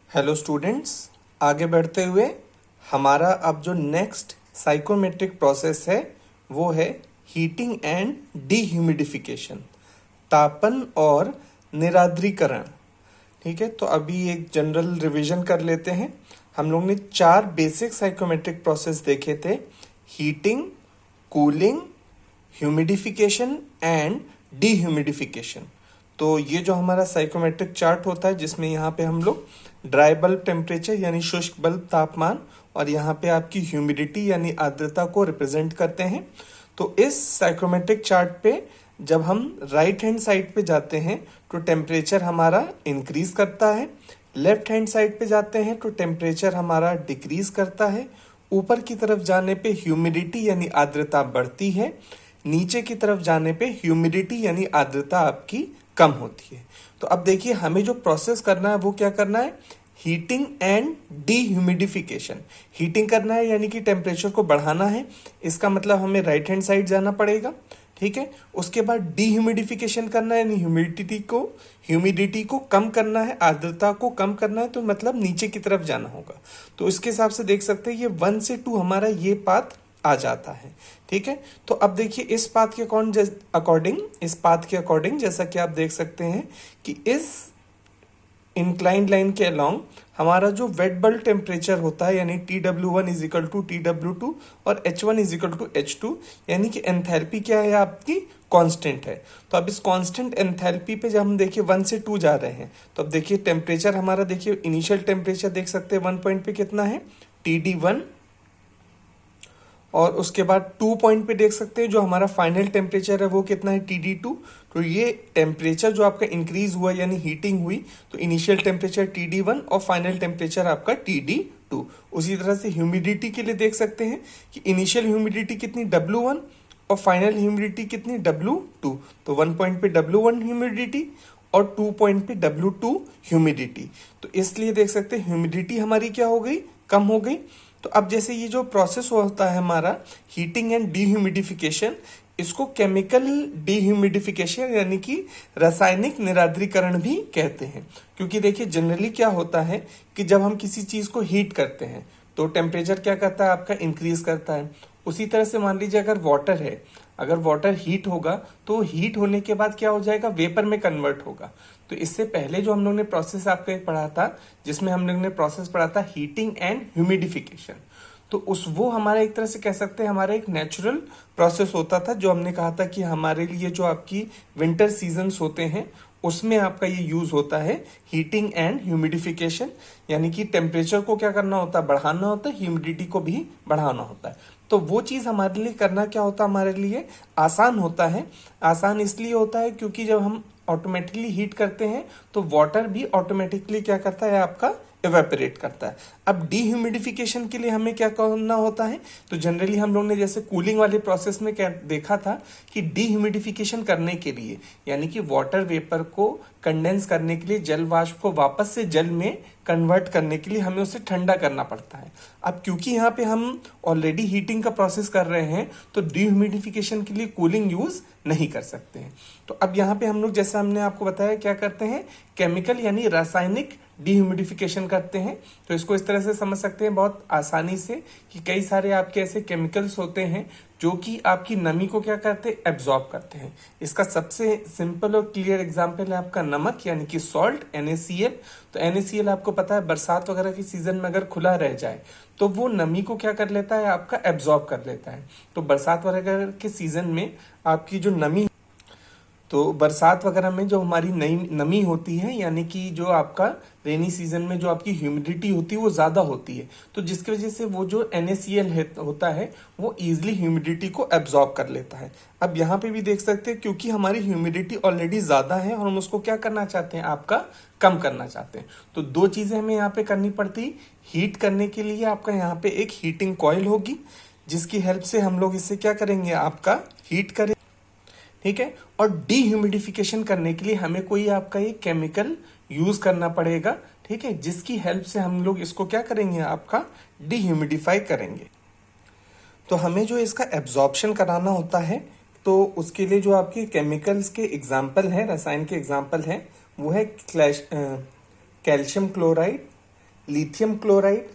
Hello students, आगे बढ़ते हुए हमारा अब जो नेक्स्ट साइकोमेट्रिक प्रोसेस है वो है हीटिंग एंड डीह्यूमिडिफिकेशन, तापन और निरार्द्रीकरण। ठीक है, तो अभी एक जनरल रिवीजन कर लेते हैं। हम लोग ने 4 बेसिक साइकोमेट्रिक प्रोसेस देखे थे: heating, cooling, humidification and dehumidification. तो ये जो हमारा साइकोमेट्रिक चार्ट होता है, जिसमें यहाँ पे हम लोग ड्राई बल्ब टेम्परेचर यानी शुष्क बल्ब तापमान और यहाँ पे आपकी ह्यूमिडिटी यानी आर्द्रता को रिप्रेजेंट करते हैं। तो इस साइकोमेट्रिक चार्ट पे जब हम राइट हैंड साइड पे जाते हैं तो टेम्परेचर हमारा इंक्रीज करता है, लेफ्ट हैंड साइड पे जाते हैं तो टेम्परेचर हमारा डिक्रीज करता है, ऊपर की तरफ जाने पे ह्यूमिडिटी यानी आर्द्रता बढ़ती है, नीचे की तरफ जाने पे ह्यूमिडिटी यानी आर्द्रता आपकी कम होती है। तो अब देखिए, हमें जो प्रोसेस करना है वो क्या करना है? Heating and dehumidification. हीटिंग करना है यानी कि टेम्परेचर को बढ़ाना है, इसका मतलब हमें राइट हैंड साइड जाना पड़ेगा। ठीक है, उसके बाद डीह्यूमिडिफिकेशन करना है यानी ह्यूमिडिटी को कम करना है, आर्द्रता को कम करना है, तो मतलब नीचे की तरफ जाना होगा। तो इसके हिसाब से देख सकते हैं ये 1 से 2 हमारा ये पाथ आ जाता है। ठीक है, तो अब देखिए इस पाथ के अकॉर्डिंग जैसा कि आप देख सकते हैं कि इस इंक्लाइंड लाइन के अलोंग हमारा जो वेट बल्ब टेम्परेचर होता है यानी TW1 is equal to TW2 और H1 is equal to H2, यानी कि एंथैल्पी क्या है आपकी? कांस्टेंट है। तो अब इस कांस्टेंट एंथैल्पी पे जब हम देखिए 1 से 2 जा रहे हैं तो अब देखिए टेम्परेचर हमारा, देखिए इनिशियल टेम्परेचर देख सकते हैं 1 पॉइंट पे कितना है, TD1, और उसके बाद 2 पॉइंट पे देख सकते हैं जो हमारा फाइनल टेम्परेचर है वो कितना है, TD2। तो ये टेम्परेचर जो आपका इंक्रीज हुआ यानी हीटिंग हुई, तो इनिशियल टेम्परेचर TD1 और फाइनल टेम्परेचर आपका TD2। उसी तरह से ह्यूमिडिटी के लिए देख सकते हैं कि इनिशियल ह्यूमिडिटी कितनी, W1, और फाइनल ह्यूमिडिटी कितनी, W2। तो 1 पॉइंट पे W1 ह्यूमिडिटी और 2 पॉइंट पे W2 ह्यूमिडिटी। तो इसलिए देख सकते हैं ह्यूमिडिटी हमारी क्या हो गई, कम हो गई। तो अब जैसे ये जो प्रोसेस होता है हमारा हीटिंग एंड डीह्यूमिडिफिकेशन, इसको केमिकल डीह्यूमिडिफिकेशन यानी कि रासायनिक निरार्द्रीकरण भी कहते हैं। क्योंकि देखिए जनरली क्या होता है कि जब हम किसी चीज को हीट करते हैं तो टेम्परेचर क्या करता है आपका, इंक्रीज करता है। उसी तरह से मान लीजिए अगर वाटर है, अगर वाटर हीट होगा तो हीट होने के बाद क्या हो जाएगा, वेपर में कन्वर्ट होगा। तो इससे पहले जो हम लोग ने प्रोसेस आपका एक पढ़ा था, जिसमें हम लोग ने प्रोसेस पढ़ा था हीटिंग एंड ह्यूमिडिफिकेशन, तो वो हमारा एक तरह से कह सकते हैं हमारा एक नेचुरल प्रोसेस होता था, जो हमने कहा था कि हमारे लिए जो आपकी विंटर सीजन्स होते हैं उसमें आपका ये यूज होता है हीटिंग एंड ह्यूमिडिफिकेशन, यानी कि टेम्परेचर को क्या करना होता है, बढ़ाना होता है, ह्यूमिडिटी को भी बढ़ाना होता है। तो वो चीज हमारे लिए करना क्या होता है, हमारे लिए आसान होता है। आसान इसलिए होता है क्योंकि जब हम ऑटोमेटिकली हीट करते हैं तो वाटर भी ऑटोमेटिकली क्या करता है आपका, इवेपोरेट करता है। अब डीह्यूमिडिफिकेशन के लिए हमें क्या करना होता है, तो जनरली हम लोग ने जैसे कूलिंग वाले प्रोसेस में क्या देखा था कि डीह्यूमिडिफिकेशन करने के लिए यानी कि वाटर वेपर को कंडेंस करने के लिए, जल वाष्प को वापस से जल में कन्वर्ट करने के लिए हमें उसे ठंडा करना पड़ता है। अब क्योंकि यहाँ पे हम ऑलरेडी हीटिंग का प्रोसेस कर रहे हैं तो डीह्यूमिडिफिकेशन के लिए कूलिंग यूज नहीं कर सकते हैं। तो अब यहाँ पे हम लोग, जैसा हमने आपको बताया, क्या करते हैं, केमिकल यानी रासायनिक डीह्यूमिडिफिकेशन करते हैं। तो इसको इस तरह से समझ सकते हैं बहुत आसानी से कि कई सारे आपके ऐसे केमिकल्स होते हैं जो कि आपकी नमी को क्या करते हैं, एब्जॉर्ब करते हैं। इसका सबसे सिंपल और क्लियर एग्जांपल है आपका नमक यानी कि सॉल्ट, NaCl। तो NaCl आपको पता है बरसात वगैरह की सीजन में अगर खुला रह जाए तो वो नमी को क्या कर लेता है आपका, एब्जॉर्ब कर लेता है। तो बरसात वगैरह के सीजन में आपकी जो नमी, तो बरसात वगैरह में जो हमारी नई नमी होती है यानी कि जो आपका रेनी सीजन में जो आपकी ह्यूमिडिटी होती है वो ज्यादा होती है, तो जिसकी वजह से वो जो NaCl होता है वो इजिली ह्यूमिडिटी को एब्जॉर्ब कर लेता है। अब यहाँ पे भी देख सकते हैं क्योंकि हमारी ह्यूमिडिटी ऑलरेडी ज्यादा है और हम उसको क्या करना चाहते हैं, आपका कम करना चाहते हैं। तो 2 चीजें हमें यहाँ पे करनी पड़ती। हीट करने के लिए आपका यहाँ पे एक हीटिंग कॉइल होगी जिसकी हेल्प से हम लोग इससे क्या करेंगे, आपका हीट करें। ठीक है, और डीह्यूमिडिफिकेशन करने के लिए हमें कोई आपका ये केमिकल यूज करना पड़ेगा। ठीक है, जिसकी हेल्प से हम लोग इसको क्या करेंगे, आपका डीह्यूमिडिफाई करेंगे। तो हमें जो इसका एब्जॉर्प्शन कराना होता है तो उसके लिए जो आपके केमिकल्स के एग्जाम्पल है, रसायन के एग्जाम्पल है, वो है calcium chloride, lithium chloride,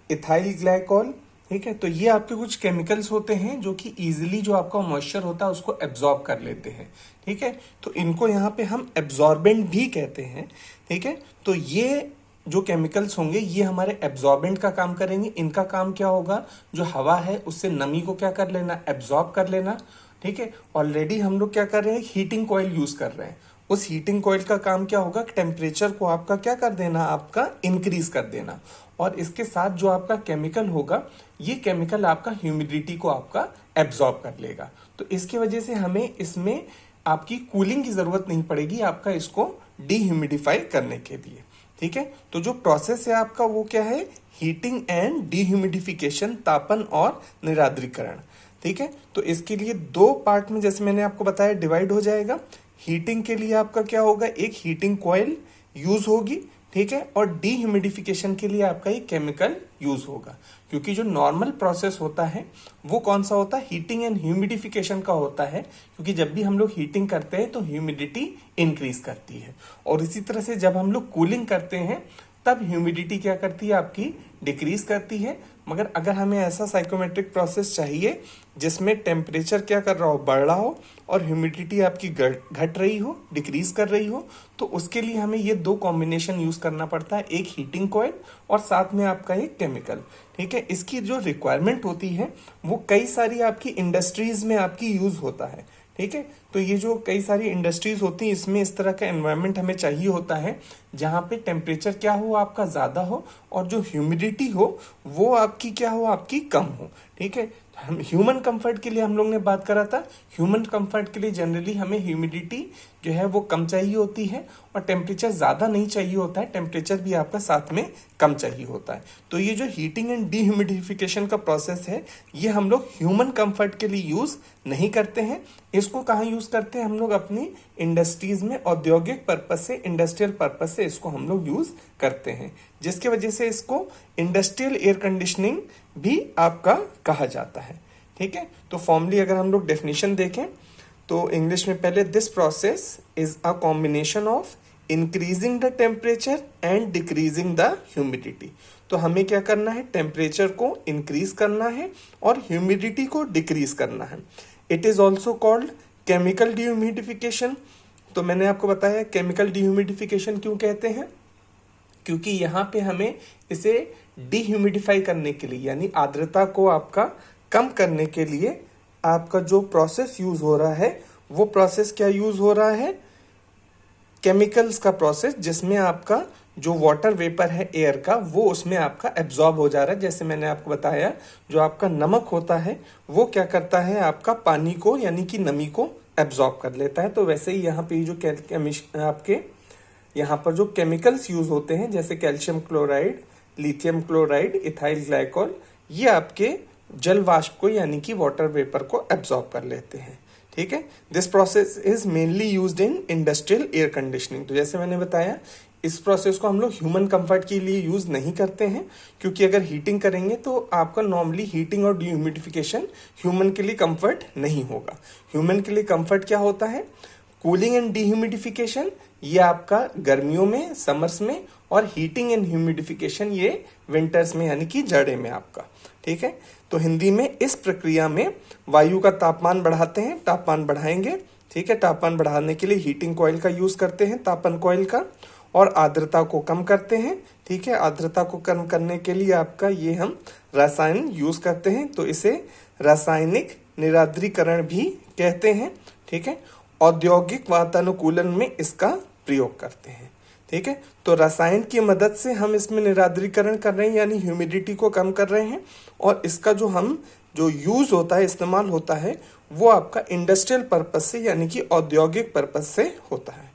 ethyl glycol, ठीक है। तो ये आपके कुछ केमिकल्स होते हैं जो कि इजीली जो आपका मॉइस्चर होता है उसको एब्जॉर्ब कर लेते हैं, ठीक है। तो इनको यहाँ पे हम एब्जॉर्बेंट भी कहते हैं, ठीक है। तो ये जो केमिकल्स होंगे ये हमारे एब्जॉर्बेंट का काम करेंगे। इनका काम क्या होगा, जो हवा है उससे नमी को क्या कर लेना, एब्जॉर्ब कर लेना, ठीक है। ऑलरेडी हम लोग क्या कर रहे हैं, हीटिंग कॉइल यूज कर रहे हैं। उस हीटिंग कॉइल का काम क्या होगा, टेम्परेचर को आपका क्या कर देना, आपका इंक्रीज कर देना। और इसके साथ जो आपका केमिकल होगा, ये केमिकल आपका ह्यूमिडिटी को आपका एब्जॉर्ब कर लेगा। तो इसकी वजह से हमें इसमें आपकी कूलिंग की जरूरत नहीं पड़ेगी आपका इसको डीह्यूमिडिफाई करने के लिए, ठीक है। तो जो प्रोसेस है आपका वो क्या है, हीटिंग एंड डीह्यूमिडिफिकेशन, तापन और निरार्द्रीकरण, ठीक है। तो इसके लिए दो पार्ट में जैसे मैंने आपको बताया डिवाइड हो जाएगा। हीटिंग के लिए आपका क्या होगा, एक हीटिंग कॉइल यूज होगी, ठीक है। और डीह्यूमिडिफिकेशन के लिए आपका एक केमिकल यूज होगा। क्योंकि जो नॉर्मल प्रोसेस होता है वो कौन सा होता है, हीटिंग एंड ह्यूमिडिफिकेशन का होता है। क्योंकि जब भी हम लोग हीटिंग करते हैं तो ह्यूमिडिटी इंक्रीज करती है, और इसी तरह से जब हम लोग कूलिंग करते हैं तब ह्यूमिडिटी क्या करती है, आपकी डिक्रीज करती है। मगर अगर हमें ऐसा साइकोमेट्रिक प्रोसेस चाहिए जिसमें टेम्परेचर क्या कर रहा हो, बढ़ रहा हो, और ह्यूमिडिटी आपकी घट रही हो, डिक्रीज कर रही हो, तो उसके लिए हमें ये दो कॉम्बिनेशन यूज करना पड़ता है, एक हीटिंग कॉइल और साथ में आपका एक केमिकल, ठीक है। इसकी जो रिक्वायरमेंट होती है वो कई सारी आपकी इंडस्ट्रीज में आपकी यूज होता है, ठीक है। तो ये जो कई सारी इंडस्ट्रीज होती हैं इसमें इस तरह का एनवायरनमेंट हमें चाहिए होता है जहाँ पे टेम्परेचर क्या हो, आपका ज्यादा हो, और जो ह्यूमिडिटी हो वो आपकी क्या हो, आपकी कम हो, ठीक है। हम ह्यूमन कंफर्ट के लिए हम लोग ने बात करा था, ह्यूमन कंफर्ट के लिए जनरली हमें ह्यूमिडिटी जो है वो कम चाहिए होती है और टेम्परेचर ज्यादा नहीं चाहिए होता है, टेम्परेचर भी आपका साथ में कम चाहिए होता है। तो ये जो हीटिंग एंड डीह्यूमिडिफिकेशन का प्रोसेस है ये हम लोग ह्यूमन कंफर्ट के लिए यूज नहीं करते हैं। इसको कहाँ यूज करते हैं, हम लोग अपनी इंडस्ट्रीज में औद्योगिक पर्पज से, इंडस्ट्रियल पर्पज से इसको हम लोग यूज करते हैं, जिसकी वजह से इसको इंडस्ट्रियल एयर कंडीशनिंग भी आपका कहा जाता है, ठीक है। तो फॉर्मली अगर हम लोग डेफिनेशन देखें तो इंग्लिश में पहले, this process is a combination of increasing the temperature and decreasing the humidity. तो हमें क्या करना है, टेम्परेचर को इंक्रीज करना है और ह्यूमिडिटी को डिक्रीज करना है। It is also called chemical dehumidification. तो मैंने आपको बताया केमिकल डीह्यूमिडिफिकेशन क्यों कहते हैं, क्योंकि यहाँ पे हमें इसे डीह्यूमिडिफाई करने के लिए, यानी आर्द्रता को आपका कम करने के लिए आपका जो प्रोसेस यूज हो रहा है वो प्रोसेस क्या यूज हो रहा है, केमिकल्स का प्रोसेस, जिसमें आपका जो वाटर वेपर है एयर का वो उसमें आपका एब्जॉर्ब हो जा रहा है। जैसे मैंने आपको बताया जो आपका नमक होता है वो क्या करता है, आपका पानी को यानी कि नमी को एब्जॉर्ब कर लेता है। तो वैसे ही यहाँ पे जो आपके यहाँ पर जो केमिकल्स यूज होते हैं जैसे calcium chloride, lithium chloride, ethyl glycol, ये आपके जल वाष्प को यानी कि वाटर वेपर को एब्जॉर्ब कर लेते हैं, ठीक है। This process is mainly used in industrial air conditioning. तो जैसे मैंने बताया इस प्रोसेस को हम लोग ह्यूमन कंफर्ट के लिए यूज नहीं करते हैं, क्योंकि अगर हीटिंग करेंगे तो आपका नॉर्मली हीटिंग और डीह्यूमिडिफिकेशन ह्यूमन के लिए कंफर्ट नहीं होगा। ह्यूमन के लिए कंफर्ट क्या होता है, कूलिंग एंड डीह्यूमिडिफिकेशन, ये आपका गर्मियों में, समर्स में, और हीटिंग एंड ह्यूमिडिफिकेशन ये विंटर्स में यानी कि जाड़े में आपका, ठीक है। तो हिंदी में इस प्रक्रिया में वायु का तापमान बढ़ाते हैं, तापमान बढ़ाएंगे, ठीक है। तापमान बढ़ाने के लिए हीटिंग कॉइल का यूज करते हैं, तापन कॉइल का, और आर्द्रता को कम करते हैं, ठीक है। आर्द्रता को कम करने के लिए आपका ये हम रसायन यूज करते हैं, तो इसे रासायनिक निरार्द्रीकरण भी कहते हैं, ठीक है। औद्योगिक वातानुकूलन में इसका प्रयोग करते हैं, ठीक है। तो रसायन की मदद से हम इसमें निरार्द्रीकरण कर रहे हैं यानी ह्यूमिडिटी को कम कर रहे हैं, और इसका जो यूज होता है, इस्तेमाल होता है, वो आपका इंडस्ट्रियल पर्पस से यानी कि औद्योगिक पर्पस से होता है।